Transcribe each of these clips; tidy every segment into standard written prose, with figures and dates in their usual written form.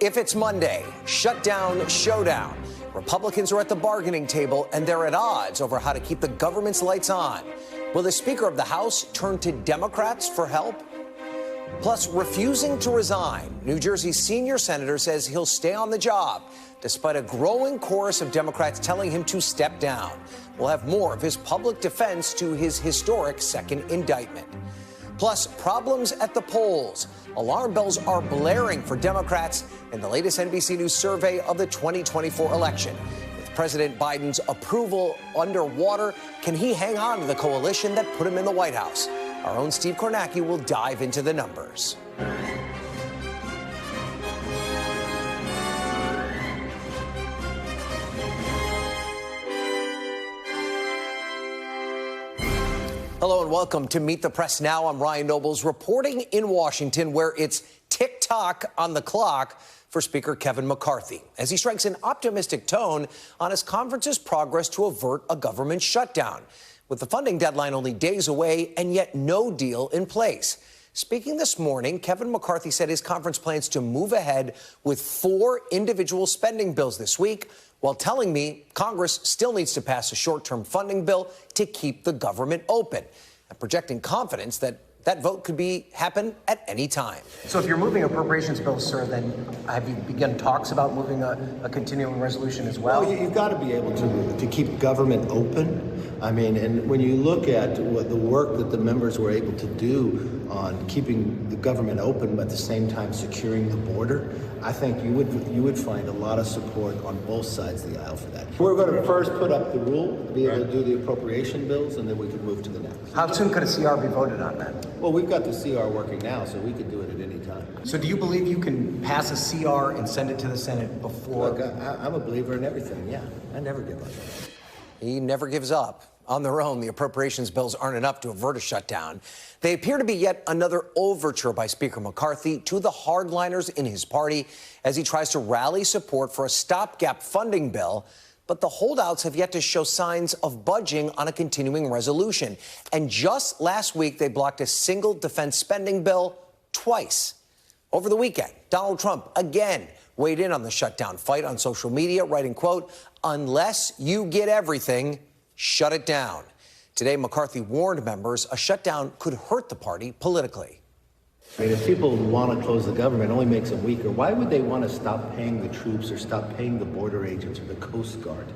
If it's Monday, shutdown, showdown. Republicans are at the bargaining table and they're at odds over how to keep the government's lights on. Will the Speaker of the House turn to Democrats for help? Plus, refusing to resign, New Jersey's senior senator says he'll stay on the job, despite a growing chorus of Democrats telling him to step down. We'll have more of his public defense to his historic second indictment. Plus, problems at the polls. Alarm bells are blaring for Democrats in the latest NBC News survey of the 2024 election. With President Biden's approval underwater, can he hang on to the coalition that put him in the White House? Our own Steve Kornacki will dive into the numbers. Hello and welcome to Meet the Press Now. I'm Ryan Nobles reporting in Washington, where it's tick-tock on the clock for Speaker Kevin McCarthy, as he strikes an optimistic tone on his conference's progress to avert a government shutdown, with the funding deadline only days away and yet no deal in place. Speaking this morning, Kevin McCarthy said his conference plans to move ahead with 4 individual spending bills this week, while telling me Congress still needs to pass a short-term funding bill to keep the government open, and projecting confidence that that vote could happen at any time. So if you're moving appropriations bills, sir, then have you begun talks about moving a continuing resolution as well? Well, you've got to be able to keep government open. I mean, and when you look at what the work that the members were able to do on keeping the government open, but at the same time securing the border, I think you would find a lot of support on both sides of the aisle for that. We're going to first put up the rule, be able to do the appropriation bills, and then we can move to the next. How soon could a CR be voted on then? Well, we've got the CR working now, so we could do it at any time. So do you believe you can pass a CR and send it to the Senate before? Look, I'm a believer in everything, yeah. I never give up. He never gives up. On their own, the appropriations bills aren't enough to avert a shutdown. They appear to be yet another overture by Speaker McCarthy to the hardliners in his party as he tries to rally support for a stopgap funding bill. But the holdouts have yet to show signs of budging on a continuing resolution. And just last week, they blocked a single defense spending bill twice. Over the weekend, Donald Trump again weighed in on the shutdown fight on social media, writing, quote, "Unless you get everything, shut it down." Today, McCarthy warned members a shutdown could hurt the party politically. I mean, if people want to close the government, it only makes them weaker. Why would they want to stop paying the troops or stop paying the border agents or the Coast Guard?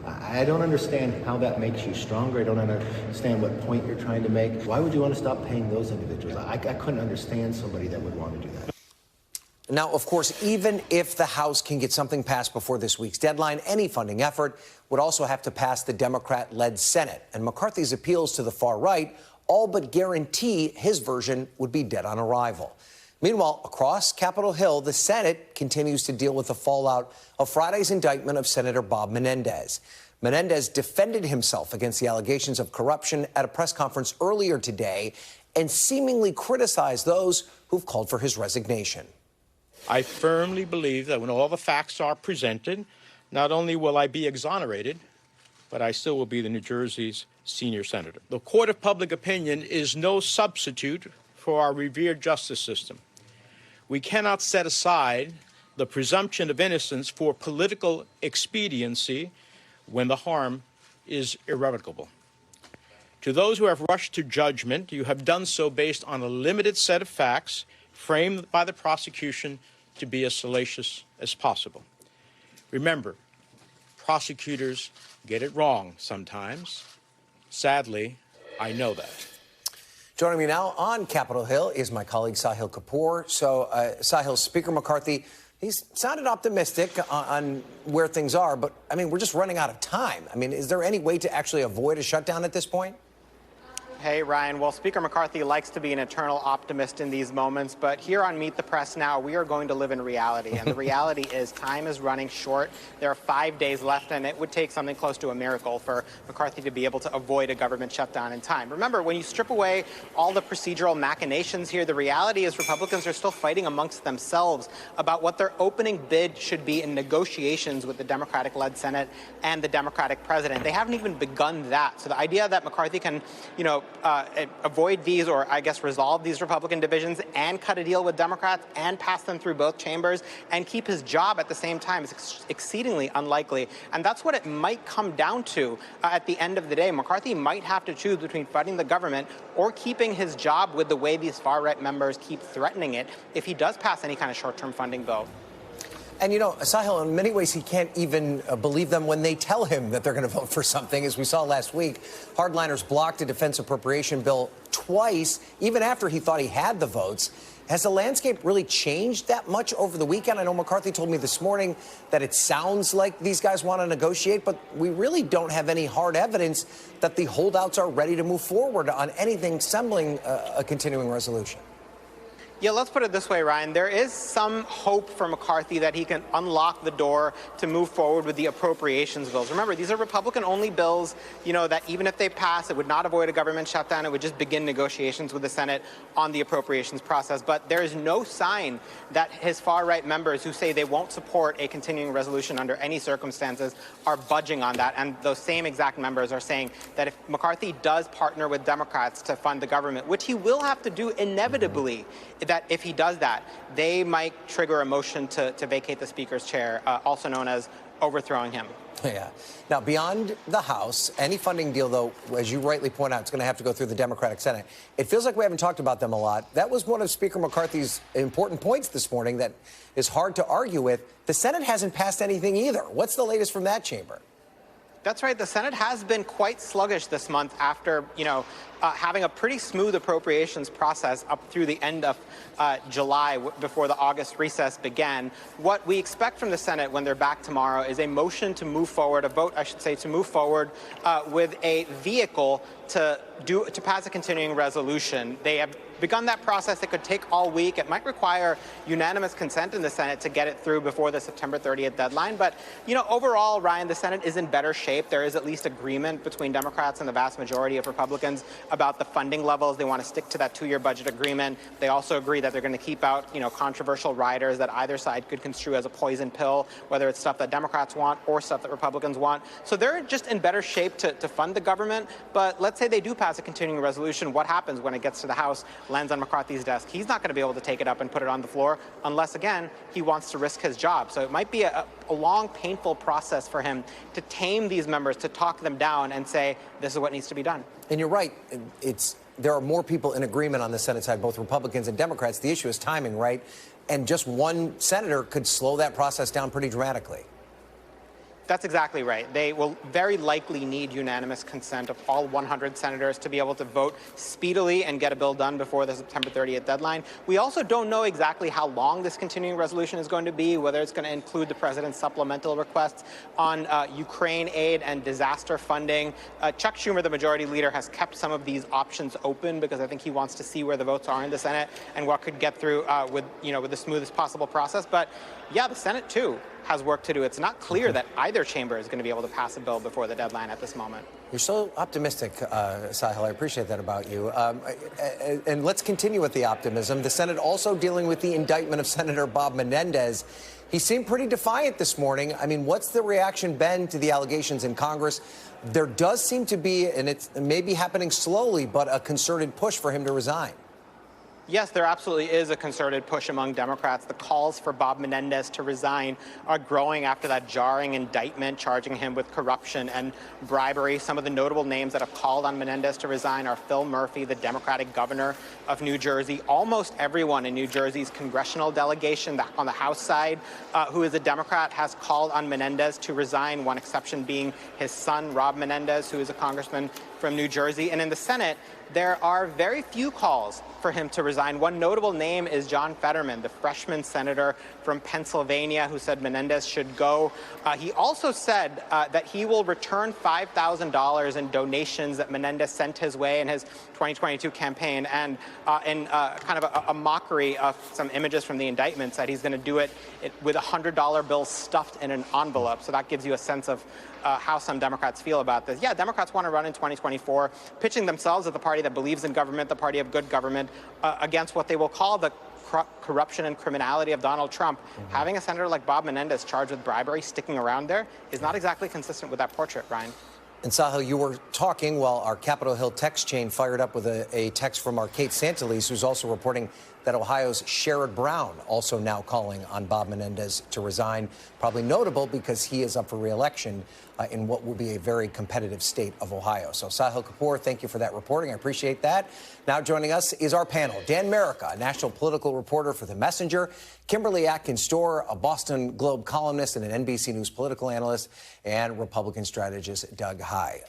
I don't understand how that makes you stronger. I don't understand what point you're trying to make. Why would you want to stop paying those individuals? I couldn't understand somebody that would want to do that. Now, of course, even if the House can get something passed before this week's deadline, any funding effort would also have to pass the Democrat-led Senate. And McCarthy's appeals to the far right all but guarantee his version would be dead on arrival. Meanwhile, across Capitol Hill, the Senate continues to deal with the fallout of Friday's indictment of Senator Bob Menendez. Menendez defended himself against the allegations of corruption at a press conference earlier today and seemingly criticized those who've called for his resignation. I firmly believe that when all the facts are presented, not only will I be exonerated, but I still will be the New Jersey's senior senator. The court of public opinion is no substitute for our revered justice system. We cannot set aside the presumption of innocence for political expediency when the harm is irrevocable. To those who have rushed to judgment, you have done so based on a limited set of facts framed by the prosecution to be as salacious as possible. Remember, prosecutors get it wrong sometimes. Sadly, I know that. Joining me now on Capitol Hill is my colleague Sahil Kapoor. So, Sahil, Speaker McCarthy, he's sounded optimistic on where things are, but, I mean, we're just running out of time. I mean, is there any way to actually avoid a shutdown at this point? Hey, Ryan. Well, Speaker McCarthy likes to be an eternal optimist in these moments, but here on Meet the Press Now, we are going to live in reality, and the reality is time is running short. There are 5 days left, and it would take something close to a miracle for McCarthy to be able to avoid a government shutdown in time. Remember, when you strip away all the procedural machinations here, the reality is Republicans are still fighting amongst themselves about what their opening bid should be in negotiations with the Democratic-led Senate and the Democratic president. They haven't even begun that. So the idea that McCarthy can, avoid these, or I guess resolve these Republican divisions and cut a deal with Democrats and pass them through both chambers and keep his job at the same time is exceedingly unlikely. And that's what it might come down to at the end of the day. McCarthy might have to choose between fighting the government or keeping his job with the way these far-right members keep threatening it if he does pass any kind of short-term funding bill. And, you know, Sahil, in many ways, he can't even believe them when they tell him that they're going to vote for something. As we saw last week, hardliners blocked a defense appropriation bill twice, even after he thought he had the votes. Has the landscape really changed that much over the weekend? I know McCarthy told me this morning that it sounds like these guys want to negotiate, but we really don't have any hard evidence that the holdouts are ready to move forward on anything resembling a continuing resolution. Yeah, let's put it this way, Ryan. There is some hope for McCarthy that he can unlock the door to move forward with the appropriations bills. Remember, these are Republican-only bills, you know, that even if they pass, it would not avoid a government shutdown. It would just begin negotiations with the Senate on the appropriations process. But there is no sign that his far-right members who say they won't support a continuing resolution under any circumstances are budging on that. And those same exact members are saying that if McCarthy does partner with Democrats to fund the government, which he will have to do inevitably, that if he does that, they might trigger a motion to vacate the Speaker's chair, also known as overthrowing him. Yeah. Now, beyond the House, any funding deal, though, as you rightly point out, it's going to have to go through the Democratic Senate. It feels like we haven't talked about them a lot. That was one of Speaker McCarthy's important points this morning that is hard to argue with. The Senate hasn't passed anything either. What's the latest from that chamber? That's right. The Senate has been quite sluggish this month after, having a pretty smooth appropriations process up through the end of July before the August recess began. What we expect from the Senate when they're back tomorrow is a motion to move forward, a vote, I should say, to move forward with a vehicle to pass a continuing resolution. They have begun that process. It could take all week. It might require unanimous consent in the Senate to get it through before the September 30th deadline. But, overall, Ryan, the Senate is in better shape. There is at least agreement between Democrats and the vast majority of Republicans about the funding levels. They want to stick to that 2-year budget agreement. They also agree that they're going to keep out, controversial riders that either side could construe as a poison pill, whether it's stuff that Democrats want or stuff that Republicans want. So they're just in better shape to fund the government. But let's say they do pass a continuing resolution. What happens when it gets to the House, lands on McCarthy's desk? He's not going to be able to take it up and put it on the floor unless, again, he wants to risk his job. So it might be a long, painful process for him to tame these members, to talk them down and say, this is what needs to be done. And you're right. There are more people in agreement on the Senate side, both Republicans and Democrats. The issue is timing, right? And just one senator could slow that process down pretty dramatically. That's exactly right. They will very likely need unanimous consent of all 100 senators to be able to vote speedily and get a bill done before the September 30th deadline. We also don't know exactly how long this continuing resolution is going to be, whether it's going to include the president's supplemental requests on Ukraine aid and disaster funding. Chuck Schumer, the majority leader, has kept some of these options open because I think he wants to see where the votes are in the Senate and what could get through with the smoothest possible process. But yeah, the Senate, too, has work to do. It's not clear that either chamber is going to be able to pass a bill before the deadline at this moment. You're so optimistic, Sahil. I appreciate that about you. And let's continue with the optimism. The Senate also dealing with the indictment of Senator Bob Menendez. He seemed pretty defiant this morning. I mean, what's the reaction been to the allegations in Congress? There does seem to be, and it may be happening slowly, but a concerted push for him to resign. Yes, there absolutely is a concerted push among Democrats. The calls for Bob Menendez to resign are growing after that jarring indictment charging him with corruption and bribery. Some of the notable names that have called on Menendez to resign are Phil Murphy, the Democratic governor of New Jersey. Almost everyone in New Jersey's congressional delegation on the House side, who is a Democrat, has called on Menendez to resign, one exception being his son, Rob Menendez, who is a congressman from New Jersey. And in the Senate, there are very few calls for him to resign. One notable name is John Fetterman, the freshman senator from Pennsylvania, who said Menendez should go. He also said that he will return $5,000 in donations that Menendez sent his way in his 2022 campaign, and in kind of a mockery of some images from the indictment, said he's going to do it with $100 bills stuffed in an envelope. So that gives you a sense of how some Democrats feel about this. Yeah, Democrats want to run in 2024, pitching themselves as the party that believes in government, the party of good government, against what they will call the corruption and criminality of Donald Trump. Mm-hmm. Having a senator like Bob Menendez charged with bribery sticking around there is not exactly consistent with that portrait, Ryan. And Sahil, you were talking while our Capitol Hill text chain fired up with a text from our Kate Santalese, who's also reporting that Ohio's Sherrod Brown also now calling on Bob Menendez to resign. Probably notable because he is up for re-election in what will be a very competitive state of Ohio. So Sahil Kapoor, thank you for that reporting. I appreciate that. Now joining us is our panel. Dan Merica, a national political reporter for The Messenger. Kimberly Atkins Stohr, a Boston Globe columnist and an NBC News political analyst. And Republican strategist Doug Heye.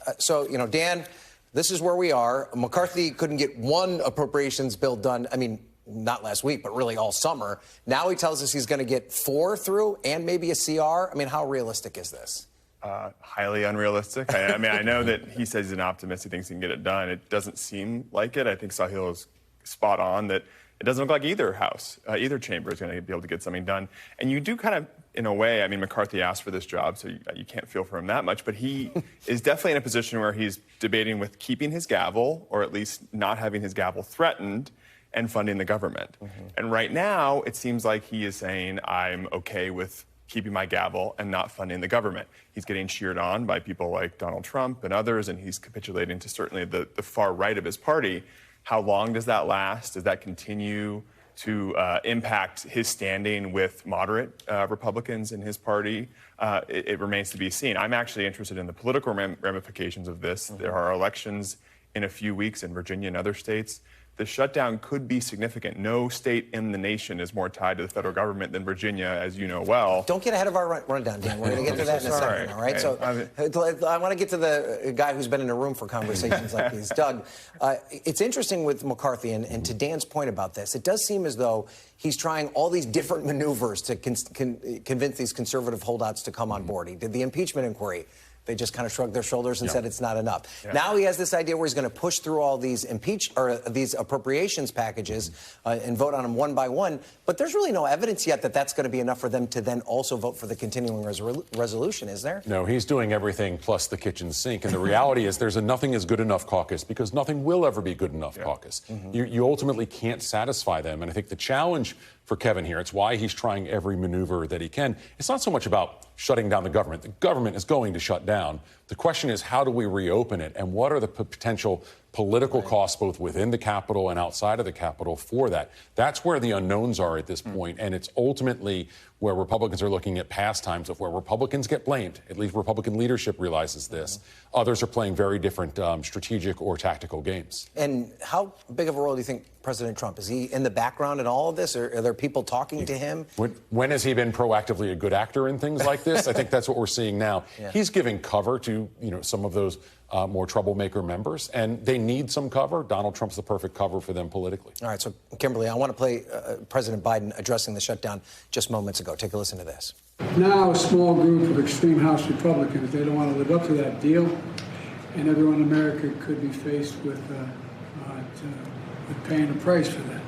Dan, this is where we are. McCarthy couldn't get one appropriations bill done. I mean, not last week, but really all summer. Now he tells us he's going to get 4 through and maybe a CR. I mean, how realistic is this? Highly unrealistic. I mean, I know that he says he's an optimist. He thinks he can get it done. It doesn't seem like it. I think Sahil is spot on that it doesn't look like either house, either chamber is going to be able to get something done. And you do kind of, in a way, I mean, McCarthy asked for this job, so you can't feel for him that much. But he is definitely in a position where he's debating with keeping his gavel, or at least not having his gavel threatened, and funding the government. And right now, it seems like he is saying, I'm okay with keeping my gavel and not funding the government. He's getting cheered on by people like Donald Trump and others, and he's capitulating to certainly the far right of his party. How long does that last? Does that continue to impact his standing with moderate Republicans in his party? It remains to be seen. I'm actually interested in the political ramifications of this. There are elections in a few weeks in Virginia and other states. The shutdown could be significant. No state in the nation is more tied to the federal government than Virginia, as you know well. Don't get ahead of our rundown, Dan. We're going to get to that in a second, all right? So I want to get to the guy who's been in a room for conversations like these. Doug, it's interesting with McCarthy, and to Dan's point about this, it does seem as though he's trying all these different maneuvers to convince these conservative holdouts to come on board. He did the impeachment inquiry. They just kind of shrugged their shoulders and said it's not enough. Now he has this idea where he's going to push through all these these appropriations packages and vote on them one by one. But there's really no evidence yet that that's going to be enough for them to then also vote for the continuing resolution, is there? No, he's doing everything plus the kitchen sink. And the reality is there's a nothing is good enough caucus because nothing will ever be good enough caucus. You ultimately can't satisfy them. And I think the challenge for Kevin here, it's why he's trying every maneuver that he can. It's not so much about shutting down the government. The government is going to shut down. The question is, how do we reopen it? And what are the potential political costs both within the Capitol and outside of the Capitol for that? That's where the unknowns are at this point. And it's ultimately where Republicans are looking at past times of where Republicans get blamed. At least Republican leadership realizes this. Others are playing very different strategic or tactical games. And how big of a role do you think President Trump, is he in the background in all of this? Or are there people talking to him? When has he been proactively a good actor in things like this? I think that's what we're seeing now. He's giving cover to some of those more troublemaker members, and they need some cover. Donald Trump's the perfect cover for them politically. All right, so Kimberly, I want to play President Biden addressing the shutdown just moments ago. Take a listen to this. Now a small group of extreme House Republicans, they don't want to live up to that deal, and everyone in America could be faced with paying a price for that.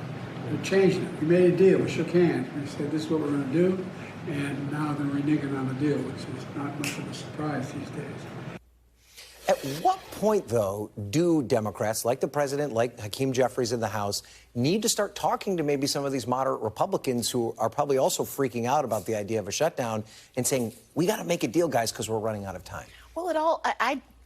They're changing it. We made a deal. We shook hands. We said this is what we're going to do, and now they're reneging on the deal, which is not much of a surprise these days. At what point, though, do Democrats, like the president, like Hakeem Jeffries in the House, need to start talking to maybe some of these moderate Republicans who are probably also freaking out about the idea of a shutdown and saying, we got to make a deal, guys, because we're running out of time? Well,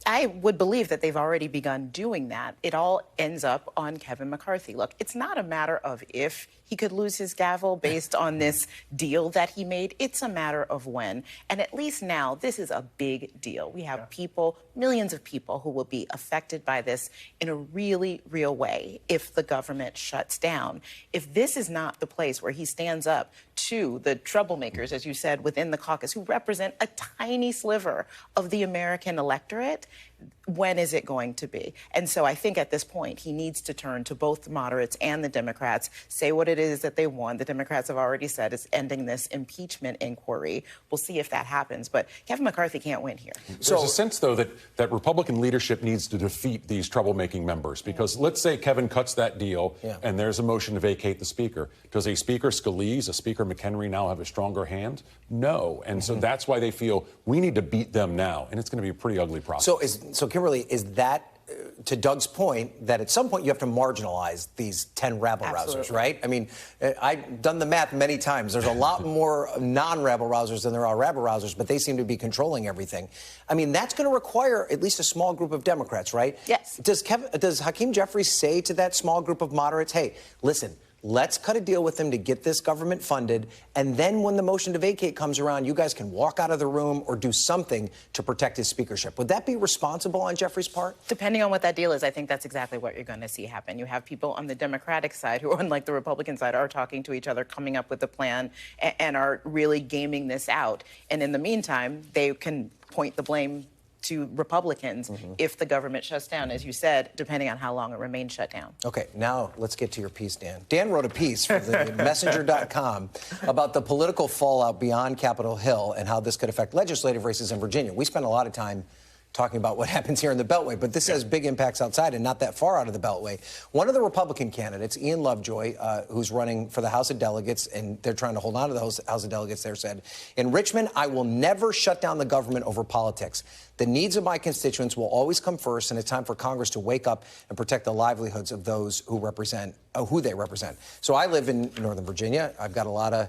I would believe that they've already begun doing that. It all ends up on Kevin McCarthy. Look, it's not a matter of if he could lose his gavel based on this deal that he made. It's a matter of when. And at least now, this is a big deal. We have people, millions of people, who will be affected by this in a really real way if the government shuts down. If this is not the place where he stands up to the troublemakers, as you said, within the caucus, who represent a tiny sliver of the American electorate, when is it going to be? And so I think at this point, he needs to turn to both the moderates and the Democrats, say what it is that they want. The Democrats have already said it's ending this impeachment inquiry. We'll see if that happens. But Kevin McCarthy can't win here. There's a sense, though, that Republican leadership needs to defeat these troublemaking members. Because let's say Kevin cuts that deal and there's a motion to vacate the speaker. Does a Speaker Scalise, a Speaker McHenry now have a stronger hand? No. And so that's why they feel we need to beat them now. And it's going to be a pretty ugly process. So Kimberly, is that to Doug's point, that at some point you have to marginalize these 10 rabble-rousers, right? I mean, I've done the math many times. There's a lot more non-rabble-rousers than there are rabble-rousers, but they seem to be controlling everything. I mean, that's going to require at least a small group of Democrats, right? Yes. Does Hakeem Jeffries say to that small group of moderates, hey, listen, let's cut a deal with them to get this government funded, and then when the motion to vacate comes around, you guys can walk out of the room or do something to protect his speakership. Would that be responsible on Jeffries' part? Depending on what that deal is, I think that's exactly what you're going to see happen. You have people on the Democratic side who, unlike the Republican side, are talking to each other, coming up with a plan, and are really gaming this out. And in the meantime, they can point the blame to Republicans if the government shuts down, as you said, depending on how long it remains shut down. Okay, now let's get to your piece, Dan. Dan wrote a piece for the messenger.com about the political fallout beyond Capitol Hill and how this could affect legislative races in Virginia. We spent a lot of time talking about what happens here in the Beltway, but this has big impacts outside and not that far out of the Beltway. One of the Republican candidates, Ian Lovejoy, who's running for the House of Delegates, and they're trying to hold on to the House of Delegates there, said, in Richmond, I will never shut down the government over politics. The needs of my constituents will always come first, and it's time for Congress to wake up and protect the livelihoods of those who represent, who they represent. So I live in Northern Virginia. I've got a lot of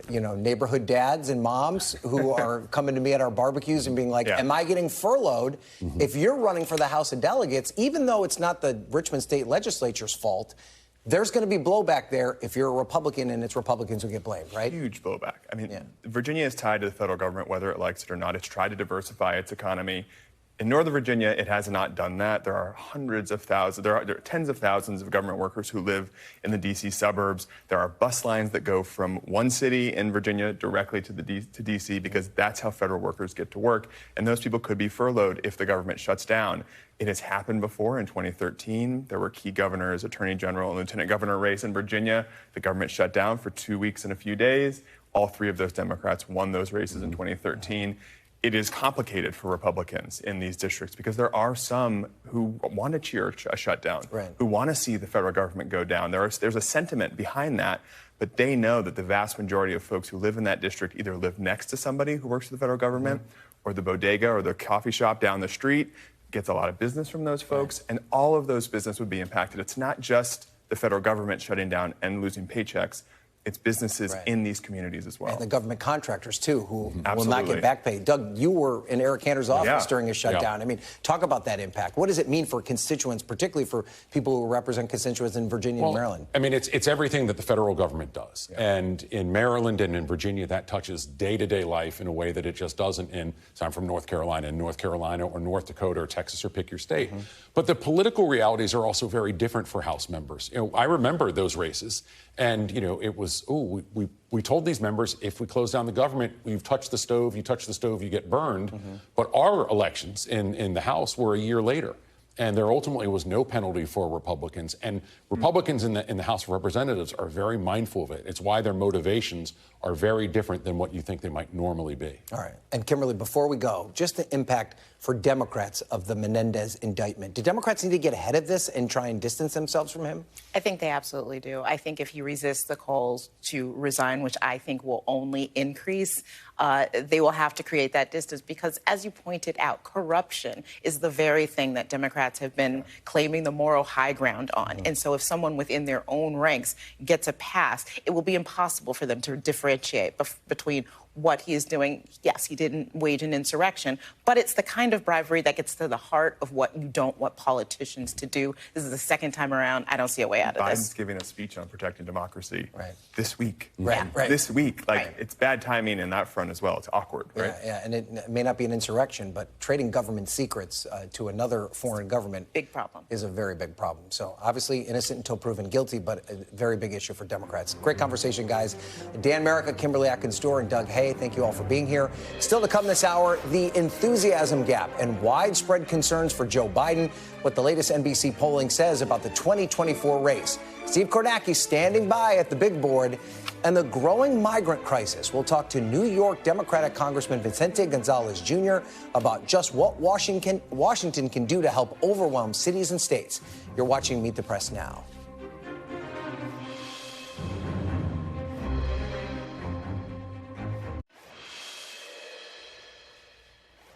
neighborhood dads and moms who are coming to me at our barbecues and being like, am I getting furloughed? If you're running for the House of Delegates, even though it's not the Richmond State Legislature's fault, there's going to be blowback there if you're a Republican, and it's Republicans who get blamed, right? Huge blowback. I mean, Virginia is tied to the federal government, whether it likes it or not. It's tried to diversify its economy. In Northern Virginia, it has not done that. There are hundreds of thousands, there are tens of thousands of government workers who live in the D.C. suburbs. There are bus lines that go from one city in Virginia directly to D.C. because that's how federal workers get to work. And those people could be furloughed if the government shuts down. It has happened before. In 2013, there were key governors, attorney general, and lieutenant governor race in Virginia. The government shut down for 2 weeks and a few days. All three of those Democrats won those races in 2013. It is complicated for Republicans in these districts because there are some who want to cheer a shutdown, who want to see the federal government go down. There's a sentiment behind that, but they know that the vast majority of folks who live in that district either live next to somebody who works for the federal government or the bodega or the coffee shop down the street gets a lot of business from those folks, and all of those business would be impacted. It's not just the federal government shutting down and losing paychecks. It's businesses in these communities as well. And the government contractors, too, who will not get back pay. Doug, you were in Eric Cantor's office during a shutdown. I mean, talk about that impact. What does it mean for constituents, particularly for people who represent constituents in Virginia and Maryland? I mean, it's everything that the federal government does. And in Maryland and in Virginia, that touches day-to-day life in a way that it just doesn't in, so I'm from North Carolina or North Dakota or Texas or pick your state. But the political realities are also very different for House members. I remember those races. And, it was, we told these members, if we close down the government, you've touched the stove, you get burned. But our elections in the House were a year later. And there ultimately was no penalty for Republicans. And Republicans in the House of Representatives are very mindful of it. It's why their motivations are very different than what you think they might normally be. All right. And Kimberly, before we go, just the impact for Democrats of the Menendez indictment. Do Democrats need to get ahead of this and try and distance themselves from him? I think they absolutely do. I think if he resists the calls to resign, which I think will only increase, they will have to create that distance because, as you pointed out, corruption is the very thing that Democrats have been claiming the moral high ground on. And so if someone within their own ranks gets a pass, it will be impossible for them to differentiate between what he is doing. Yes, he didn't wage an insurrection, but it's the kind of bribery that gets to the heart of what you don't want politicians to do. This is the second time around. I don't see a way out of this. Biden's giving a speech on protecting democracy this week. This week. It's bad timing in that front as well. It's awkward, right? And it may not be an insurrection, but trading government secrets to another foreign government big problem. Is a very big problem. So obviously innocent until proven guilty, but a very big issue for Democrats. Great conversation, guys. Dan Merica, Kimberly Atkins Stohr, and Doug Heye. Thank you all for being here. Still to come this hour, the enthusiasm gap and widespread concerns for Joe Biden, what the latest NBC polling says about the 2024 race. Steve Kornacki standing by at the big board, and the growing migrant crisis. We'll talk to New York Democratic Congressman Vicente Gonzalez Jr. about just what Washington can do to help overwhelm cities and states. You're watching Meet the Press now.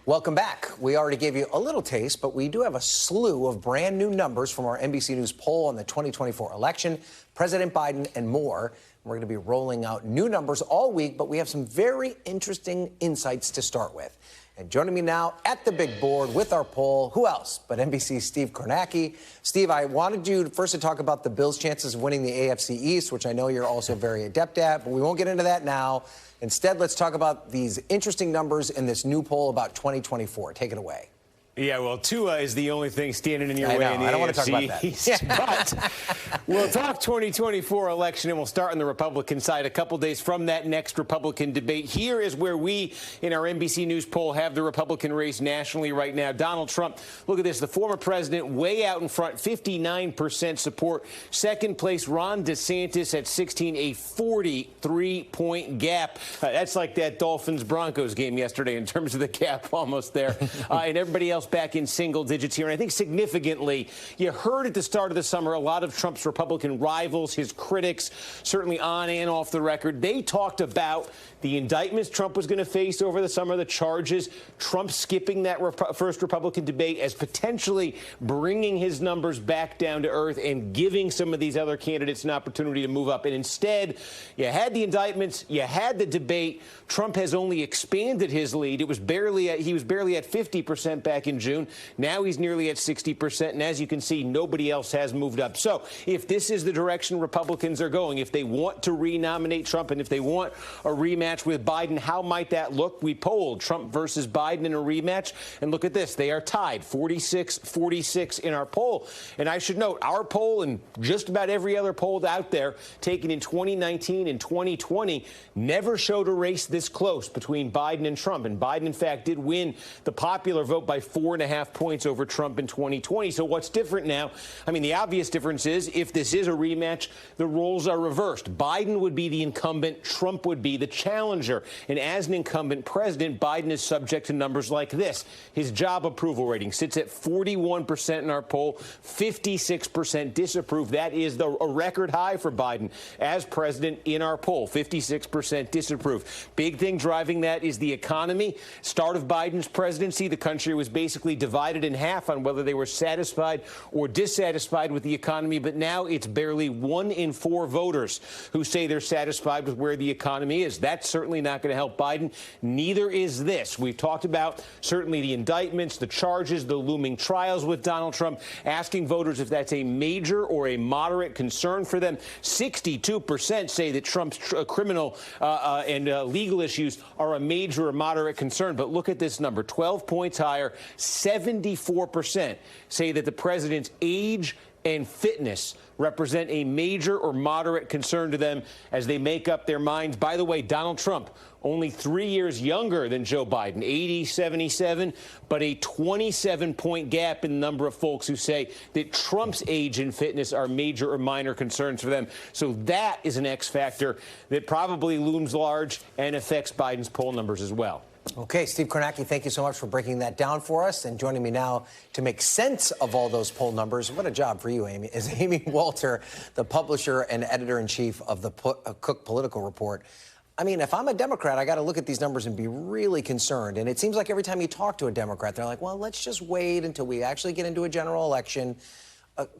Welcome back. We already gave you a little taste, but we do have a slew of brand new numbers from our NBC News poll on the 2024 election, President Biden, and more. We're going to be rolling out new numbers all week, but we have some very interesting insights to start with. And joining me now at the big board with our poll, who else but NBC's Steve Kornacki. Steve, I wanted you first to talk about the Bills' chances of winning the AFC East, which I know you're also very adept at, but we won't get into that now. Instead, let's talk about these interesting numbers in this new poll about 2024. Take it away. Yeah, well, Tua is the only thing standing in your way in the I don't AFC want to talk about that. But we'll talk 2024 election, and we'll start on the Republican side a couple days from that next Republican debate. Here is where we, in our NBC News poll, have the Republican race nationally right now. Donald Trump, look at this, the former president way out in front, 59% support. Second place, Ron DeSantis at 16, a 43-point gap. That's like that Dolphins-Broncos game yesterday in terms of the gap, almost there. And everybody else back in single digits here. And I think significantly, you heard at the start of the summer a lot of Trump's Republican rivals, his critics, certainly on and off the record. They talked about the indictments Trump was going to face over the summer, the charges, Trump skipping that first Republican debate as potentially bringing his numbers back down to earth and giving some of these other candidates an opportunity to move up. And instead, you had the indictments, you had the debate. Trump has only expanded his lead. He was barely at 50% back in June. Now he's nearly at 60%. And as you can see, nobody else has moved up. So if this is the direction Republicans are going, if they want to renominate Trump and if they want a rematch with Biden, how might that look? We polled Trump versus Biden in a rematch. And look at this. They are tied 46-46 in our poll. And I should note, our poll and just about every other poll out there taken in 2019 and 2020 never showed a race this close between Biden and Trump. And Biden, in fact, did win the popular vote by 4.5 points over Trump in 2020. So what's different now? I mean, the obvious difference is if this is a rematch, the roles are reversed. Biden would be the incumbent. Trump would be the challenger. And as an incumbent president, Biden is subject to numbers like this. His job approval rating sits at 41% in our poll, 56% disapprove. That is a record high for Biden as president in our poll, 56% disapprove. Big thing driving that is the economy. Start of Biden's presidency, the country was basically divided in half on whether they were satisfied or dissatisfied with the economy. But now it's barely 1 in 4 voters who say they're satisfied with where the economy is. That's certainly not going to help Biden. Neither is this. We've talked about certainly the indictments, the charges, the looming trials with Donald Trump, asking voters if that's a major or a moderate concern for them. 62% say that Trump's criminal and legal issues are a major or moderate concern. But look at this number, 12 points higher. 74% say that the president's age and fitness represent a major or moderate concern to them as they make up their minds. By the way, Donald Trump, only 3 years younger than Joe Biden, 80-77, but a 27-point gap in the number of folks who say that Trump's age and fitness are major or minor concerns for them. So that is an X factor that probably looms large and affects Biden's poll numbers as well. Okay, Steve Kornacki, thank you so much for breaking that down for us. And joining me now to make sense of all those poll numbers, what a job for you, Amy, is Amy Walter, the publisher and editor-in-chief of the Cook Political Report. I mean, if I'm a Democrat, I got to look at these numbers and be really concerned. And it seems like every time you talk to a Democrat, they're like, well, let's just wait until we actually get into a general election.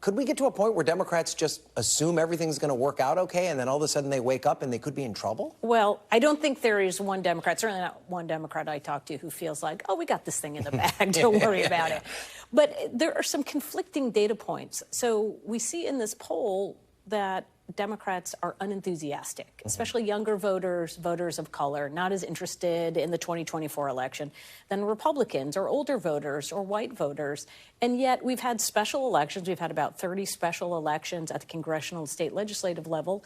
Could we get to a point where Democrats just assume everything's going to work out okay, and then all of a sudden they wake up and they could be in trouble? Well, I don't think there is one Democrat, certainly not one Democrat I talk to, who feels like, oh, we got this thing in the bag, don't worry about it. But there are some conflicting data points. So we see in this poll that Democrats are unenthusiastic, especially younger voters, voters of color, not as interested in the 2024 election than Republicans or older voters or white voters. And yet we've had special elections. We've had about 30 special elections at the congressional and state legislative level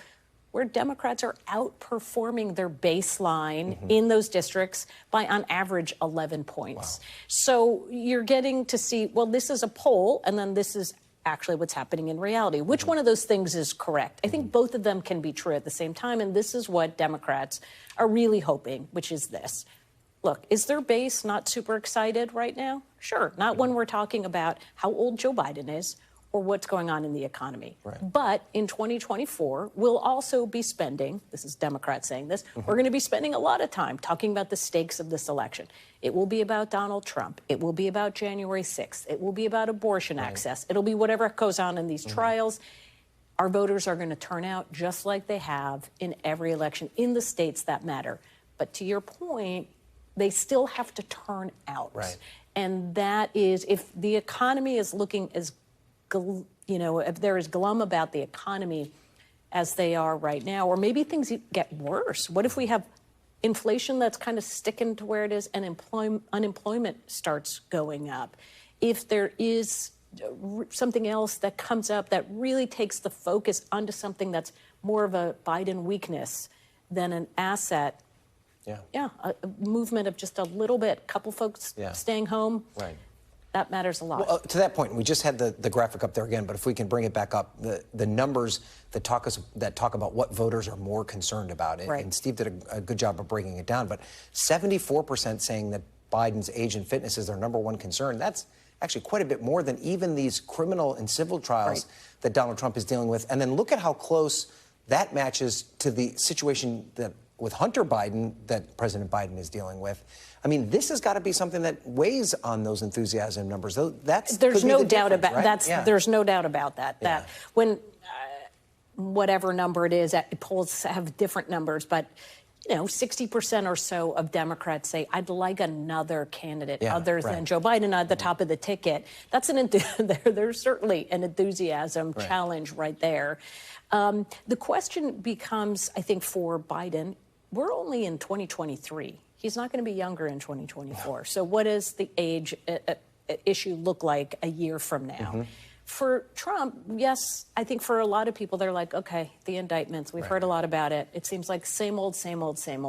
where Democrats are outperforming their baseline in those districts by, on average, 11 points. Wow. So you're getting to see, well, this is a poll, and then this is actually what's happening in reality. Which one of those things is correct? I think both of them can be true at the same time, and this is what Democrats are really hoping, which is this. Look, is their base not super excited right now? Sure, not when we're talking about how old Joe Biden is or what's going on in the economy. Right. But in 2024, we'll also be spending, this is Democrats saying this, we're going to be spending a lot of time talking about the stakes of this election. It will be about Donald Trump. It will be about January 6th. It will be about abortion access. It'll be whatever goes on in these trials. Our voters are going to turn out just like they have in every election in the states that matter. But to your point, they still have to turn out. Right. And that is, if the economy is looking as if they're as glum about the economy as they are right now, or maybe things get worse. What if we have inflation that's kind of sticking to where it is and unemployment starts going up? If there is something else that comes up that really takes the focus onto something that's more of a Biden weakness than an asset, a movement of just a little bit, couple folks staying home. Right. That matters a lot. Well, to that point, we just had the graphic up there again, but if we can bring it back up, the numbers that talk about what voters are more concerned about, and Steve did a good job of breaking it down, but 74% saying that Biden's age and fitness is their number one concern. That's actually quite a bit more than even these criminal and civil trials that Donald Trump is dealing with. And then look at how close that matches to the situation that with Hunter Biden that President Biden is dealing with. I mean, this has got to be something that weighs on those enthusiasm numbers. There's no doubt about that. There's no doubt about that. That when whatever number it is, polls have different numbers, but 60% or so of Democrats say, I'd like another candidate other than Joe Biden at the top of the ticket. That's there's certainly an enthusiasm challenge right there. The question becomes, I think, for Biden, we're only in 2023. He's not going to be younger in 2024. So what does the age issue look like a year from now? For Trump, yes, I think for a lot of people, they're like, okay, the indictments, we've heard a lot about it. It seems like same old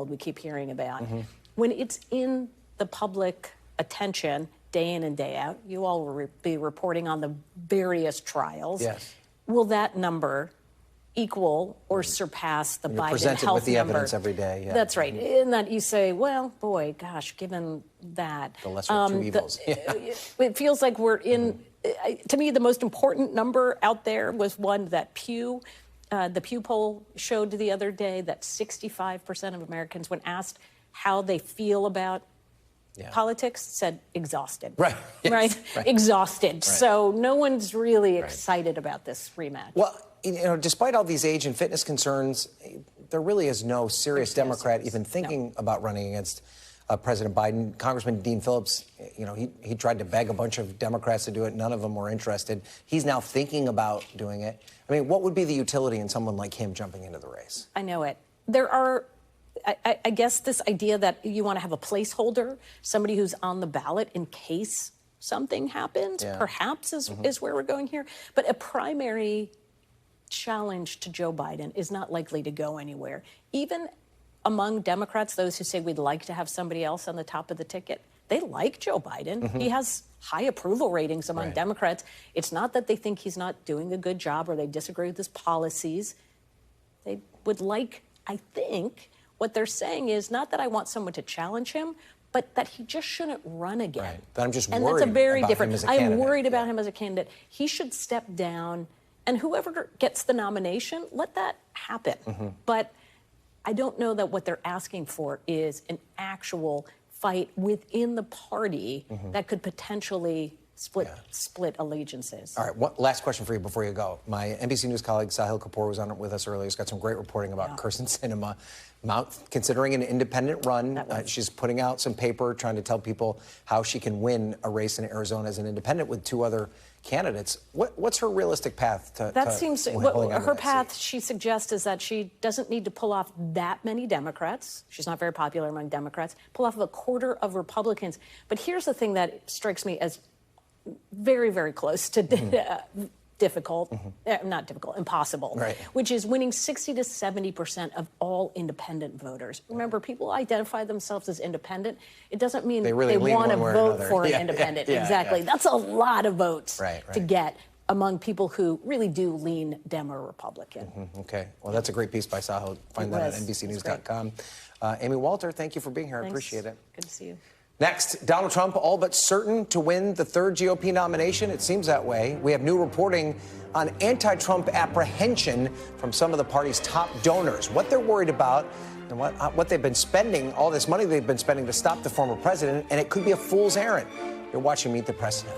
we keep hearing about. When it's in the public attention day in and day out, you all will be reporting on the various trials. Will that number equal or surpass the Biden health presented with the number? evidence every day. That's right. In that you say, well, boy, gosh, given that. The lesser of two evils. It feels like we're in, to me, the most important number out there was one that the Pew poll showed the other day that 65% of Americans, when asked how they feel about politics, said exhausted. Right. Exhausted. So no one's really excited about this rematch. Well, despite all these age and fitness concerns, there really is no serious Democrat even thinking about running against President Biden. Congressman Dean Phillips, he tried to beg a bunch of Democrats to do it. None of them were interested. He's now thinking about doing it. I mean, what would be the utility in someone like him jumping into the race? I know it. There are, I guess, this idea that you want to have a placeholder, somebody who's on the ballot in case something happens, perhaps is where we're going here. But a primary challenge to Joe Biden is not likely to go anywhere. Even among Democrats, those who say we'd like to have somebody else on the top of the ticket, they like Joe Biden. He has high approval ratings among Democrats. It's not that they think he's not doing a good job or they disagree with his policies. They would like, I think, what they're saying is not that I want someone to challenge him, but that he just shouldn't run again. That I'm just and worried that's a very about different. him as a candidate. I'm worried about him as a candidate. He should step down. And whoever gets the nomination, let that happen. But I don't know that what they're asking for is an actual fight within the party that could potentially split allegiances. All right, one last question for you before you go. My NBC News colleague Sahil Kapoor was on with us earlier. He's got some great reporting about Kirsten Sinema. Considering an independent run, she's putting out some paper trying to tell people how she can win a race in Arizona as an independent with two other candidates. What's her realistic path to that seems her path she suggests is that she doesn't need to pull off that many Democrats. She's not very popular among Democrats. Pull off a quarter of Republicans. But here's the thing that strikes me as very, very close to difficult, not difficult, impossible, which is winning 60 to 70% of all independent voters. Remember, people identify themselves as independent. It doesn't mean they want to vote for an independent. Exactly. That's a lot of votes to get among people who really do lean Dem or Republican. Okay. Well, that's a great piece by Sahil. Find that at NBCnews.com. Amy Walter, thank you for being here. I appreciate it. Good to see you. Next, Donald Trump all but certain to win the third GOP nomination. It seems that way. We have new reporting on anti-Trump apprehension from some of the party's top donors, what they're worried about and what they've been spending, all this money they've been spending to stop the former president, and it could be a fool's errand. You're watching Meet the Press now.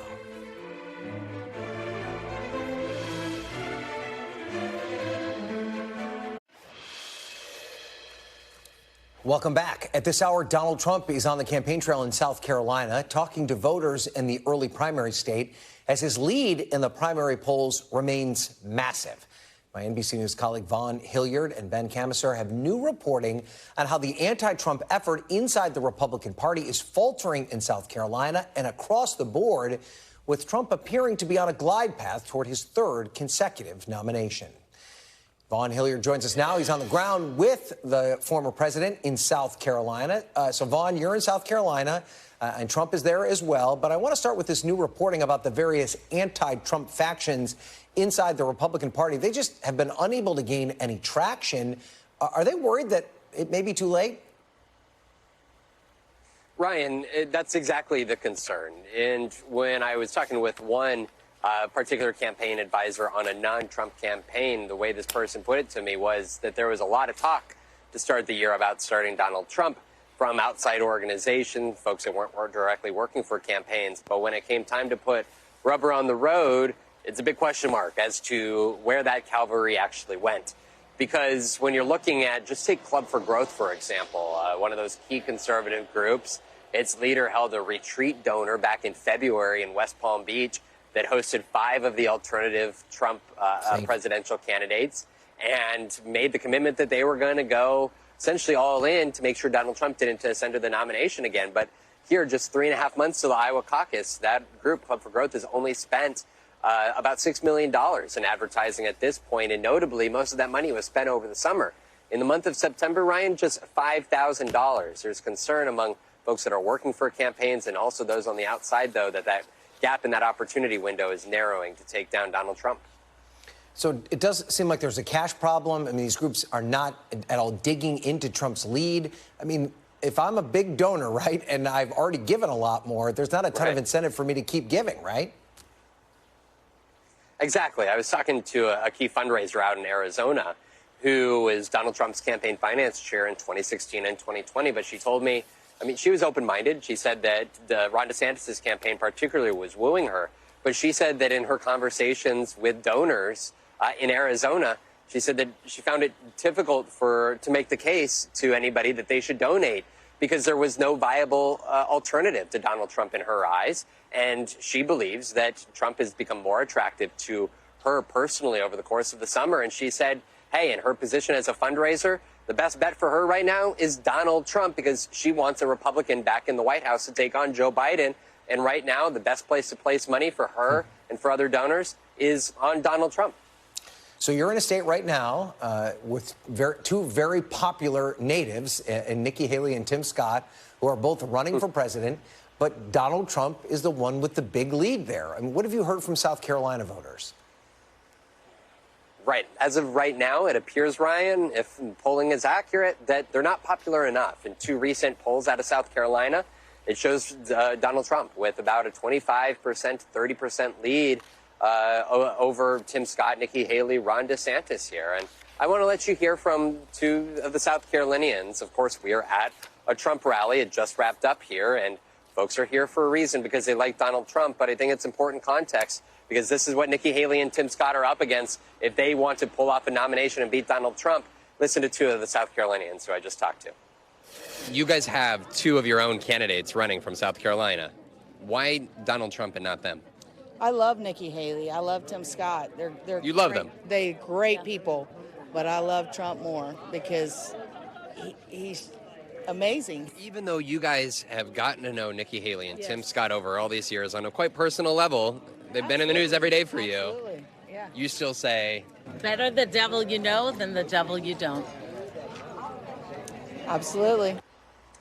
Welcome back. At this hour, Donald Trump is on the campaign trail in South Carolina, talking to voters in the early primary state as his lead in the primary polls remains massive. My NBC News colleague Vaughn Hilliard and Ben Camisar have new reporting on how the anti-Trump effort inside the Republican Party is faltering in South Carolina and across the board, with Trump appearing to be on a glide path toward his third consecutive nomination. Vaughn Hilliard joins us now. He's on the ground with the former president in South Carolina. So, Vaughn, you're in South Carolina, and Trump is there as well. But I want to start with this new reporting about the various anti-Trump factions inside the Republican Party. They just have been unable to gain any traction. Are they worried that it may be too late? Ryan, that's exactly the concern. And when I was talking with one particular campaign advisor on a non-Trump campaign, the way this person put it to me was that there was a lot of talk to start the year about starting Donald Trump from outside organizations, folks that weren't directly working for campaigns. But when it came time to put rubber on the road, it's a big question mark as to where that cavalry actually went. Because when you're looking at, just take Club for Growth, for example, one of those key conservative groups, its leader held a retreat donor back in February in West Palm Beach that hosted 5 of the alternative Trump presidential candidates and made the commitment that they were going to go essentially all in to make sure Donald Trump didn't ascend to the nomination again. But here, just 3.5 months to the Iowa caucus, that group, Club for Growth, has only spent about $6 million in advertising at this point. And notably, most of that money was spent over the summer. In the month of September, Ryan, just $5,000. There's concern among folks that are working for campaigns and also those on the outside, though, that gap in that opportunity window is narrowing to take down Donald Trump. So it does seem like there's a cash problem. I mean, these groups are not at all digging into Trump's lead. I mean, if I'm a big donor, right, and I've already given a lot more, there's not a ton of incentive for me to keep giving, right? Exactly. I was talking to a key fundraiser out in Arizona who was Donald Trump's campaign finance chair in 2016 and 2020, but she told me, I mean, she was open-minded. She said that Ron DeSantis' campaign particularly was wooing her. But she said that in her conversations with donors in Arizona, she said that she found it difficult to make the case to anybody that they should donate because there was no viable alternative to Donald Trump in her eyes. And she believes that Trump has become more attractive to her personally over the course of the summer. And she said, hey, in her position as a fundraiser, the best bet for her right now is Donald Trump because she wants a Republican back in the White House to take on Joe Biden. And right now, the best place to place money for her and for other donors is on Donald Trump. So you're in a state right now with two very popular natives, and Nikki Haley and Tim Scott, who are both running for president. But Donald Trump is the one with the big lead there. I mean, what have you heard from South Carolina voters? Right. As of right now, it appears, Ryan, if polling is accurate, that they're not popular enough. In 2 recent polls out of South Carolina, it shows Donald Trump with about a 25%, 30% lead over Tim Scott, Nikki Haley, Ron DeSantis here. And I want to let you hear from 2 of the South Carolinians. Of course, we are at a Trump rally. It just wrapped up here, and folks are here for a reason because they like Donald Trump. But I think it's important context because this is what Nikki Haley and Tim Scott are up against if they want to pull off a nomination and beat Donald Trump. Listen to 2 of the South Carolinians who I just talked to. You guys have 2 of your own candidates running from South Carolina. Why Donald Trump and not them? I love Nikki Haley. I love Tim Scott. They're You love them? They're great people, but I love Trump more because he's amazing. Even though you guys have gotten to know Nikki Haley and Tim Scott over all these years on a quite personal level, they've been in the news every day for you. Absolutely. Yeah. You still say, better the devil you know than the devil you don't. Absolutely.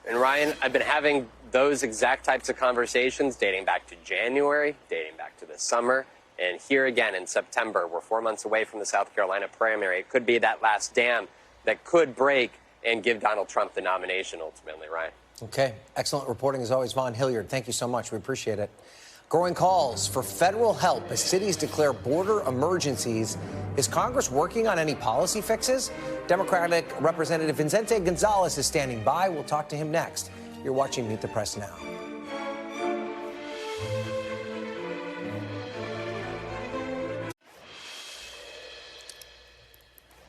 And Ryan, I've been having those exact types of conversations dating back to January, dating back to the summer, and here again in September. We're 4 months away from the South Carolina primary. It could be that last dam that could break and give Donald Trump the nomination ultimately, Ryan. Okay. Excellent reporting as always, Vaughn Hilliard. Thank you so much. We appreciate it. Growing calls for federal help as cities declare border emergencies. Is Congress working on any policy fixes? Democratic Representative Vicente Gonzalez is standing by. We'll talk to him next. You're watching Meet the Press Now.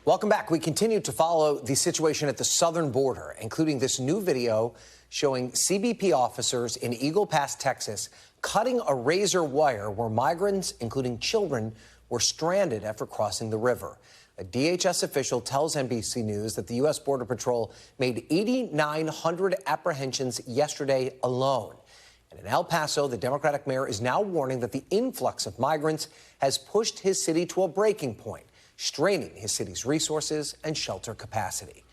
Welcome back. We continue to follow the situation at the southern border, including this new video showing CBP officers in Eagle Pass, Texas, cutting a razor wire where migrants, including children, were stranded after crossing the river. A DHS official tells NBC News that the U.S. Border Patrol made 8,900 apprehensions yesterday alone. And in El Paso, the Democratic mayor is now warning that the influx of migrants has pushed his city to a breaking point, straining his city's resources and shelter capacity.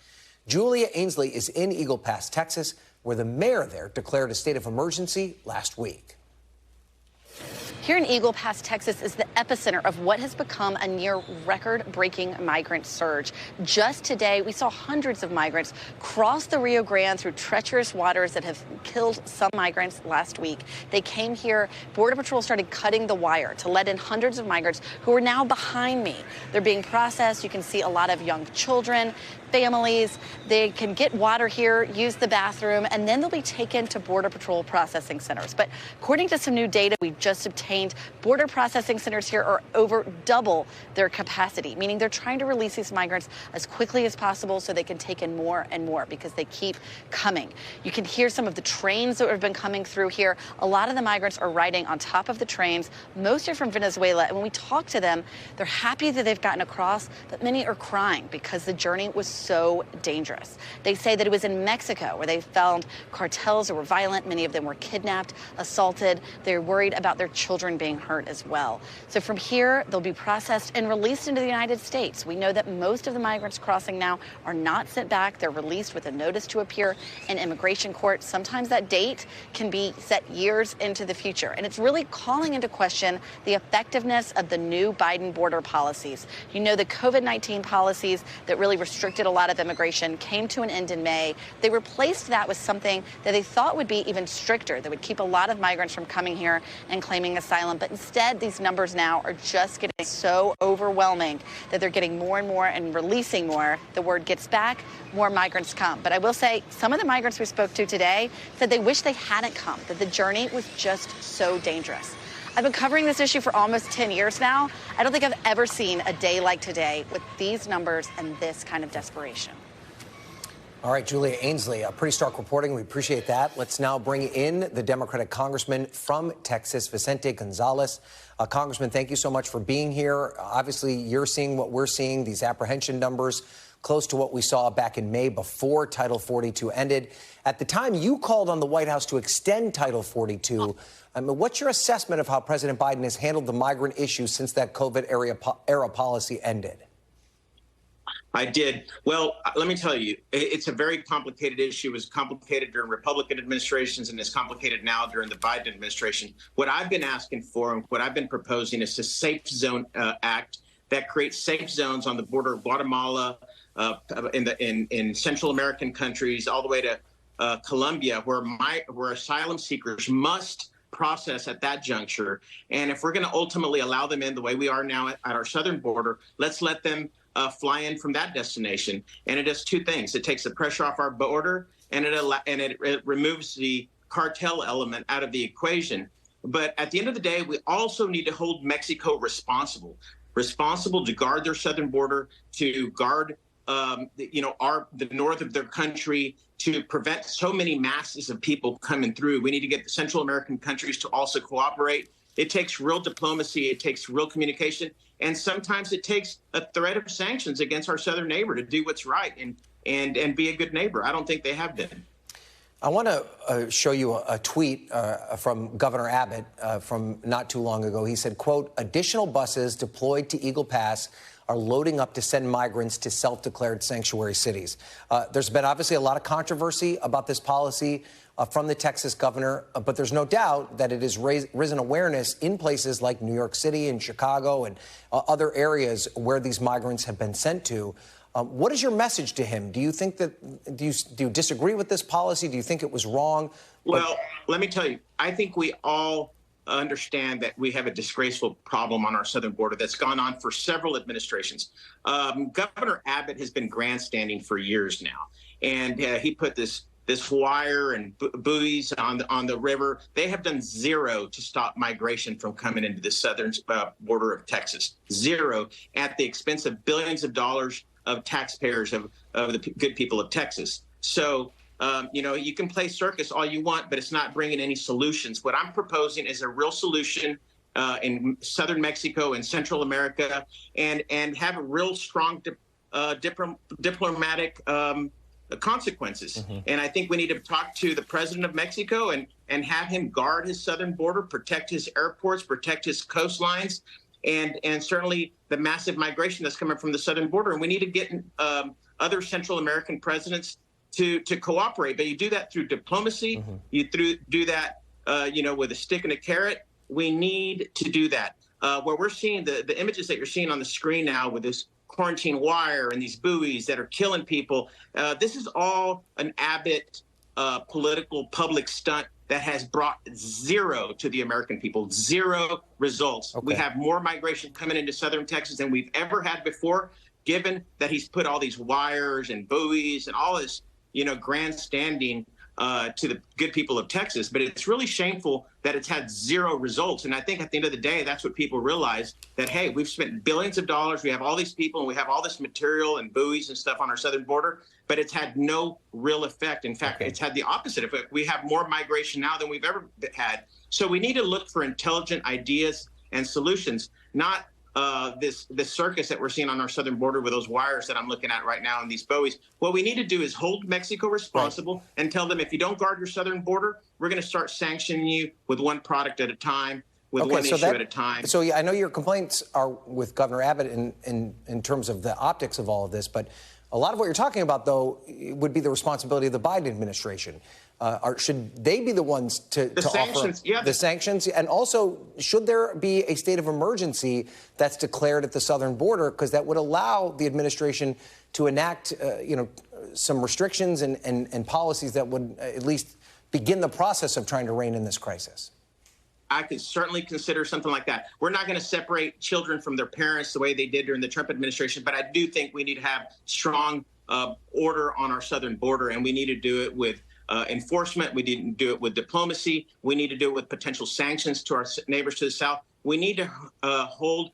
Julia Ainsley is in Eagle Pass, Texas, where the mayor there declared a state of emergency last week. Here in Eagle Pass, Texas is the epicenter of what has become a near record-breaking migrant surge. Just today, we saw hundreds of migrants cross the Rio Grande through treacherous waters that have killed some migrants last week. They came here. Border Patrol started cutting the wire to let in hundreds of migrants who are now behind me. They're being processed. You can see a lot of young children, families. They can get water here, use the bathroom, and then they'll be taken to Border Patrol processing centers. But according to some new data we just obtained, border processing centers here are over double their capacity, meaning they're trying to release these migrants as quickly as possible so they can take in more and more because they keep coming. You can hear some of the trains that have been coming through here. A lot of the migrants are riding on top of the trains. Most are from Venezuela, and when we talk to them, they're happy that they've gotten across, but many are crying because the journey was so dangerous. They say that it was in Mexico where they found cartels that were violent. Many of them were kidnapped, assaulted. They're worried about their children being hurt as well. So from here, they'll be processed and released into the United States. We know that most of the migrants crossing now are not sent back. They're released with a notice to appear in immigration court. Sometimes that date can be set years into the future. And it's really calling into question the effectiveness of the new Biden border policies. You know, the COVID-19 policies that really restricted a lot of immigration came to an end in May. They replaced that with something that they thought would be even stricter, that would keep a lot of migrants from coming here and claiming asylum. But instead, these numbers now are just getting so overwhelming that they're getting more and more and releasing more. The word gets back, more migrants come. But I will say some of the migrants we spoke to today said they wish they hadn't come, that the journey was just so dangerous. I've been covering this issue for almost 10 years now. I don't think I've ever seen a day like today with these numbers and this kind of desperation. All right, Julia Ainsley, pretty stark reporting. We appreciate that. Let's now bring in the Democratic congressman from Texas, Vicente Gonzalez. Congressman, thank you so much for being here. Obviously, you're seeing what we're seeing, these apprehension numbers close to what we saw back in May before Title 42 ended. At the time, you called on the White House to extend Title 42. What's your assessment of how President Biden has handled the migrant issue since that COVID-era policy ended? I did. Well, let me tell you, it's a very complicated issue. It was complicated during Republican administrations and it's complicated now during the Biden administration. What I've been asking for and what I've been proposing is a Safe Zone Act that creates safe zones on the border of Guatemala, in Central American countries, all the way to Colombia, where asylum seekers must process at that juncture. And if we're going to ultimately allow them in the way we are now at our southern border, let's let them fly in from that destination. And it does two things. It takes the pressure off our border, and it removes the cartel element out of the equation. But at the end of the day, we also need to hold Mexico responsible to guard their southern border, to guard the north of their country, to prevent so many masses of people coming through. We need to get the Central American countries to also cooperate. It takes real diplomacy. It takes real communication. And sometimes it takes a threat of sanctions against our southern neighbor to do what's right and be a good neighbor. I don't think they have been. I want to show you a tweet from Governor Abbott from not too long ago. He said, quote, additional buses deployed to Eagle Pass are loading up to send migrants to self-declared sanctuary cities. There's been obviously a lot of controversy about this policy from the Texas governor, but there's no doubt that it has risen awareness in places like New York City and Chicago and other areas where these migrants have been sent to. What is your message to him? Do you think that, do you disagree with this policy? Do you think it was wrong? Well, let me tell you, I think we all understand that we have a disgraceful problem on our southern border that's gone on for several administrations. Governor Abbott has been grandstanding for years now, and he put this wire and buoys on the river. They have done zero to stop migration from coming into the southern border of Texas. Zero, at the expense of billions of dollars of taxpayers of the good people of Texas. So, you can play circus all you want, but it's not bringing any solutions. What I'm proposing is a real solution in southern Mexico and Central America, and have a real strong diplomatic consequences. Mm-hmm. And I think we need to talk to the president of Mexico and have him guard his southern border, protect his airports, protect his coastlines, and certainly the massive migration that's coming from the southern border. And we need to get other Central American presidents to cooperate. But you do that through diplomacy. Mm-hmm. You do that, with a stick and a carrot. We need to do that. Where we're seeing the images that you're seeing on the screen now with this quarantine wire and these buoys that are killing people. This is all an Abbott political public stunt that has brought zero to the American people, zero results. Okay. We have more migration coming into southern Texas than we've ever had before, given that he's put all these wires and buoys and all this, grandstanding to the good people of Texas. But it's really shameful that it's had zero results. And I think at the end of the day, that's what people realize, that, hey, we've spent billions of dollars. We have all these people and we have all this material and buoys and stuff on our southern border, but it's had no real effect. In fact, It's had the opposite effect. We have more migration now than we've ever had. So we need to look for intelligent ideas and solutions, not this circus that we're seeing on our southern border with those wires that I'm looking at right now and these buoys. What we need to do is hold Mexico responsible and tell them, if you don't guard your southern border, we're going to start sanctioning you with one product at a time, with one issue at a time. So I know your complaints are with Governor Abbott in terms of the optics of all of this, but a lot of what you're talking about, though, would be the responsibility of the Biden administration. Should they be the ones to offer the sanctions? And also, should there be a state of emergency that's declared at the southern border? Because that would allow the administration to enact, some restrictions and policies that would at least begin the process of trying to rein in this crisis. I could certainly consider something like that. We're not going to separate children from their parents the way they did during the Trump administration, but I do think we need to have strong order on our southern border, and we need to do it with enforcement. We need to do it with diplomacy. We need to do it with potential sanctions to our neighbors to the south. We need to hold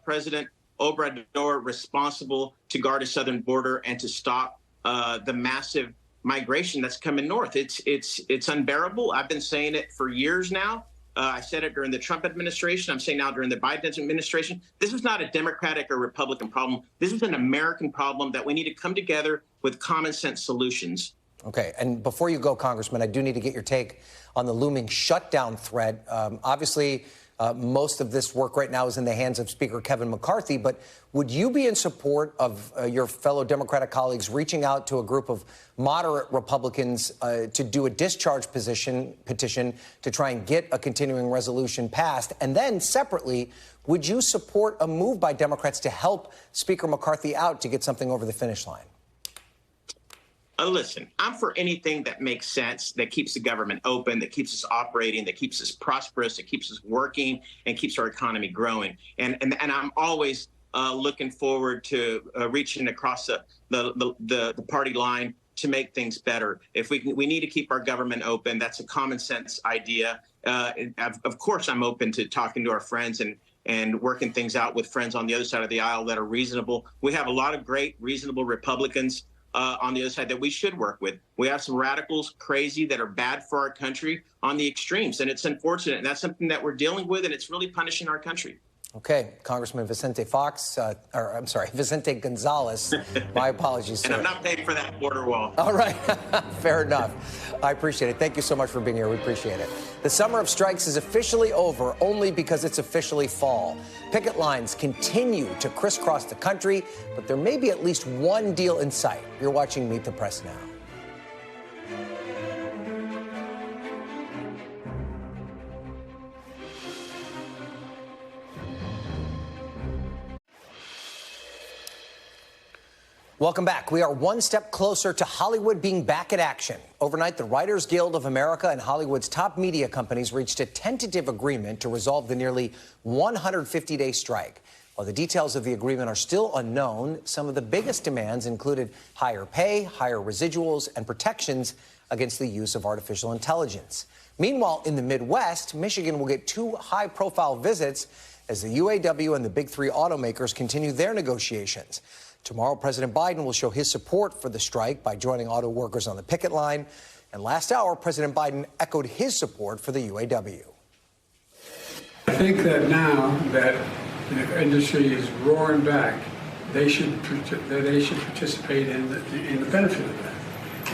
President Obrador responsible to guard his southern border and to stop the massive migration that's coming north. It's unbearable. I've been saying it for years now. I said it during the Trump administration. I'm saying now during the Biden administration. This is not a Democratic or Republican problem. This is an American problem that we need to come together with common sense solutions. Okay. And before you go, Congressman, I do need to get your take on the looming shutdown threat. Obviously, most of this work right now is in the hands of Speaker Kevin McCarthy. But would you be in support of your fellow Democratic colleagues reaching out to a group of moderate Republicans to do a discharge petition to try and get a continuing resolution passed? And then separately, would you support a move by Democrats to help Speaker McCarthy out to get something over the finish line? Listen, I'm for anything that makes sense, that keeps the government open, that keeps us operating, that keeps us prosperous, that keeps us working, and keeps our economy growing. And I'm always looking forward to reaching across the party line to make things better. If we need to keep our government open. That's a common sense idea. Of course, I'm open to talking to our friends and working things out with friends on the other side of the aisle that are reasonable. We have a lot of great, reasonable Republicans on the other side that we should work with. We have some radicals, crazy, that are bad for our country on the extremes, and it's unfortunate. And that's something that we're dealing with, and it's really punishing our country. Okay, Congressman Vicente Gonzalez. My apologies, sir. And I'm not paying for that border wall. All right, fair enough. I appreciate it. Thank you so much for being here. We appreciate it. The summer of strikes is officially over, only because it's officially fall. Picket lines continue to crisscross the country, but there may be at least one deal in sight. You're watching Meet the Press now. Welcome back. We are one step closer to Hollywood being back in action. Overnight, the Writers Guild of America and Hollywood's top media companies reached a tentative agreement to resolve the nearly 150-day strike. While the details of the agreement are still unknown, some of the biggest demands included higher pay, higher residuals, and protections against the use of artificial intelligence. Meanwhile, in the Midwest, Michigan will get 2 high-profile visits as the UAW and the Big Three automakers continue their negotiations. Tomorrow, President Biden will show his support for the strike by joining auto workers on the picket line. And last hour, President Biden echoed his support for the UAW. I think that now that the industry is roaring back, they should participate in the benefit of that.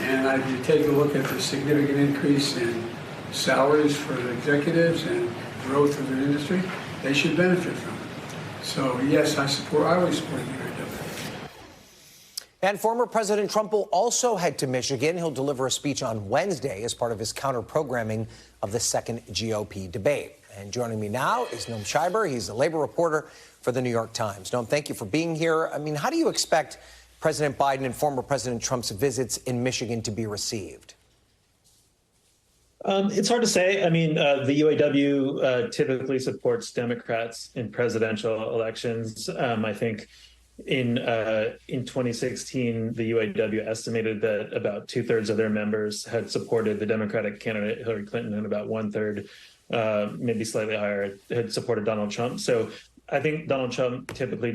And if you take a look at the significant increase in salaries for the executives and growth of the industry, they should benefit from it. So yes, I always support the UAW. And former President Trump will also head to Michigan. He'll deliver a speech on Wednesday as part of his counter-programming of the second GOP debate. And joining me now is Noam Scheiber. He's a labor reporter for the New York Times. Noam, thank you for being here. I mean, how do you expect President Biden and former President Trump's visits in Michigan to be received? It's hard to say. I mean, the UAW typically supports Democrats in presidential elections. I think in 2016, the UAW estimated that about 2/3 of their members had supported the Democratic candidate Hillary Clinton, and about 1/3, maybe slightly higher, had supported Donald Trump. So I think Donald Trump typically,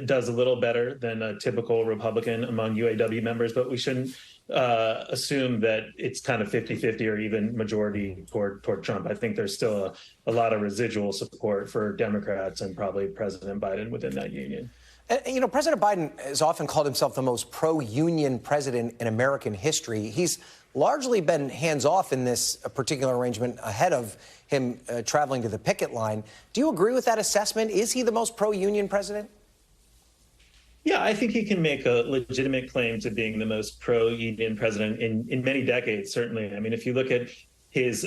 does a little better than a typical Republican among UAW members, but we shouldn't assume that it's kind of 50-50 or even majority toward Trump. I think there's still a lot of residual support for Democrats and probably President Biden within that union. And, President Biden has often called himself the most pro-union president in American history. He's largely been hands-off in this particular arrangement ahead of him traveling to the picket line. Do you agree with that assessment? Is he the most pro-union president? Yeah, I think he can make a legitimate claim to being the most pro-union president in many decades, certainly. I mean, if you look at his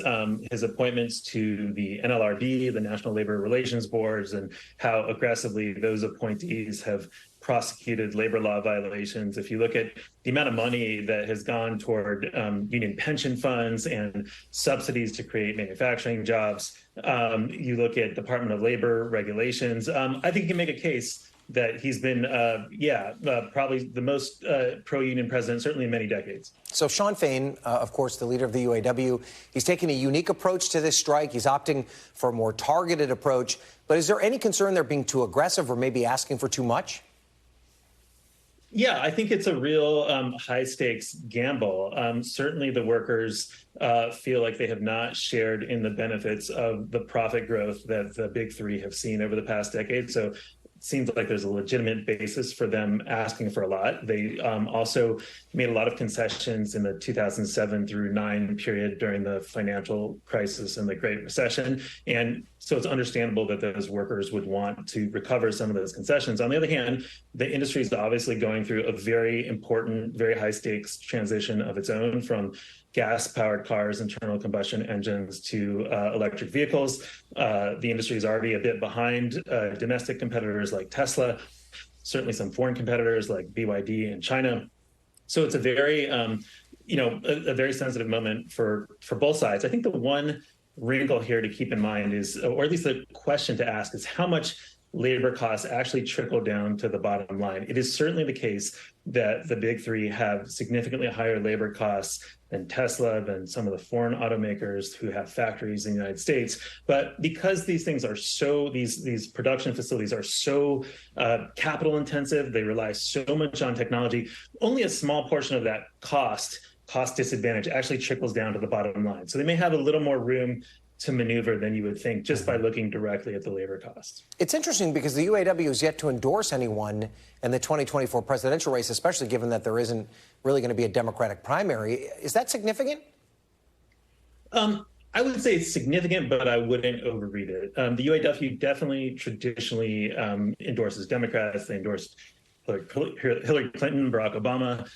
appointments to the NLRB, the National Labor Relations Boards, and how aggressively those appointees have prosecuted labor law violations. If you look at the amount of money that has gone toward union pension funds and subsidies to create manufacturing jobs, you look at Department of Labor regulations, I think you can make a case that he's been, probably the most pro-union president, certainly in many decades. So Shawn Fain, of course, the leader of the UAW, he's taking a unique approach to this strike. He's opting for a more targeted approach. But is there any concern they're being too aggressive or maybe asking for too much? Yeah, I think it's a real high-stakes gamble. Certainly the workers feel like they have not shared in the benefits of the profit growth that the Big Three have seen over the past decade. So seems like there's a legitimate basis for them asking for a lot. They also made a lot of concessions in the 2007 through 2009 period during the financial crisis and the Great Recession. And so it's understandable that those workers would want to recover some of those concessions. On the other hand, the industry is obviously going through a very important, very high stakes transition of its own, from gas-powered cars, internal combustion engines, to electric vehicles. The industry is already a bit behind domestic competitors like Tesla, certainly some foreign competitors like BYD in China. So it's a very, a very sensitive moment for both sides. I think the one wrinkle here to keep in mind is, or at least the question to ask, is how much labor costs actually trickle down to the bottom line. It is certainly the case that the Big Three have significantly higher labor costs than Tesla, than some of the foreign automakers who have factories in the United States. But because these things are so, these production facilities are so capital intensive, they rely so much on technology, only a small portion of that cost disadvantage actually trickles down to the bottom line. So they may have a little more room to maneuver than you would think just by looking directly at the labor costs. It's interesting because the UAW has yet to endorse anyone in the 2024 presidential race, especially given that there isn't really going to be a Democratic primary. Is that significant? I would say it's significant, but I wouldn't overread it. The UAW definitely traditionally endorses Democrats. They endorsed Hillary Clinton, Barack Obama,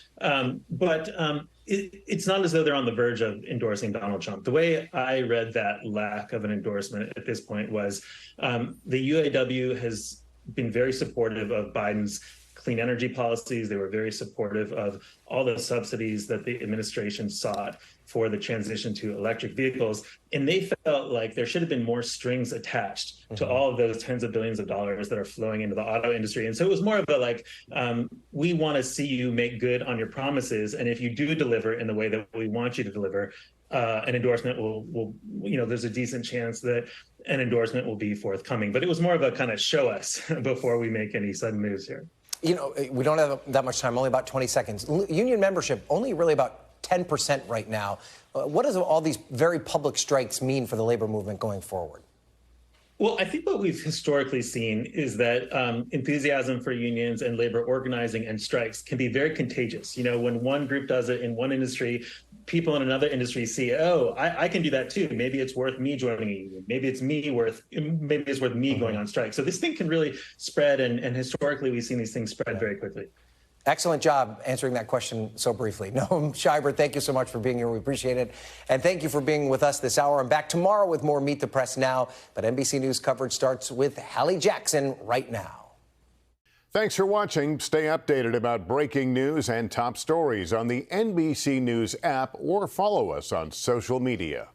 but it's not as though they're on the verge of endorsing Donald Trump. The way I read that lack of an endorsement at this point was the UAW has been very supportive of Biden's clean energy policies. They were very supportive of all the subsidies that the administration sought for the transition to electric vehicles. And they felt like there should have been more strings attached to all of those tens of billions of dollars that are flowing into the auto industry. And so it was more of a like, we want to see you make good on your promises. And if you do deliver in the way that we want you to deliver, an endorsement will, there's a decent chance that an endorsement will be forthcoming. But it was more of a kind of show us before we make any sudden moves here. We don't have that much time, only about 20 seconds. Union membership, only really about 10% right now. What does all these very public strikes mean for the labor movement going forward? Well, I think what we've historically seen is that enthusiasm for unions and labor organizing and strikes can be very contagious. When one group does it in one industry, people in another industry see, oh, I can do that too. Maybe it's worth me joining a union. Maybe it's worth me going on strike. So this thing can really spread, and historically we've seen these things spread very quickly. Excellent job answering that question so briefly. Noam Scheiber, thank you so much for being here. We appreciate it. And thank you for being with us this hour. I'm back tomorrow with more Meet the Press Now. But NBC News coverage starts with Hallie Jackson right now. Thanks for watching. Stay updated about breaking news and top stories on the NBC News app or follow us on social media.